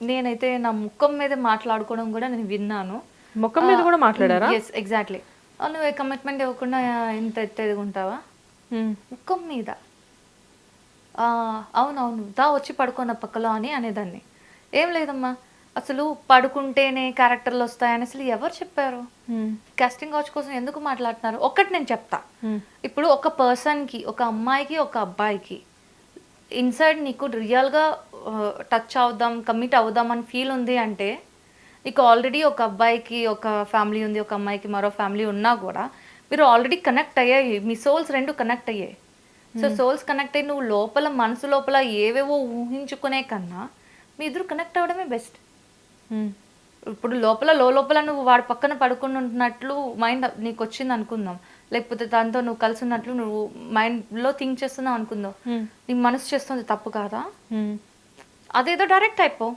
నేనైతే నా ముఖం మీద మాట్లాడుకోవడం కూడా నేను విన్నాను. ముఖం మీద కూడా మాట్లాడారా? Yes exactly. నువ్వు కమిట్మెంట్ ఇవ్వకుండా ఇంత ఎత్తేదిగుంటావా ముఖం మీద. అవునవును దా వచ్చి పడుకో నా పక్కలో అని అనేదాన్ని. ఏం లేదమ్మా అసలు పడుకుంటేనే క్యారెక్టర్లు వస్తాయని అసలు ఎవరు చెప్పారు? కాస్టింగ్ కౌచ్ కోసం ఎందుకు మాట్లాడుతున్నారు? ఒక్కటి నేను చెప్తా. ఇప్పుడు ఒక పర్సన్కి, ఒక అమ్మాయికి, ఒక అబ్బాయికి ఇన్సైడ్ నీకు రియల్గా టచ్ అవుదాం, కమిట్ అవుదాం అని ఫీల్ ఉంది అంటే, నీకు ఆల్రెడీ ఒక అబ్బాయికి ఒక ఫ్యామిలీ ఉంది, ఒక అమ్మాయికి మరో ఫ్యామిలీ ఉన్నా కూడా మీరు ఆల్రెడీ కనెక్ట్ అయ్యాయి. మీ సోల్స్ రెండు కనెక్ట్ అయ్యాయి. సో సోల్స్ కనెక్ట్ అయ్యి నువ్వు లోపల మనసు లోపల ఏవేవో ఊహించుకునే కన్నా మీ ఇద్దరు కనెక్ట్ అవ్వడమే బెస్ట్. ఇప్పుడు లోపల లోపల నువ్వు వాడి పక్కన పడుకుని ఉంటున్నట్లు మైండ్ నీకు వచ్చింది అనుకుందాం, లేకపోతే దాంతో నువ్వు కలిసి ఉన్నట్లు నువ్వు మైండ్లో థింక్ చేస్తున్నావు అనుకుందాం, నీ మనసు చేస్తుంది తప్పు కాదా? అదేదో డైరెక్ట్ అయిపో.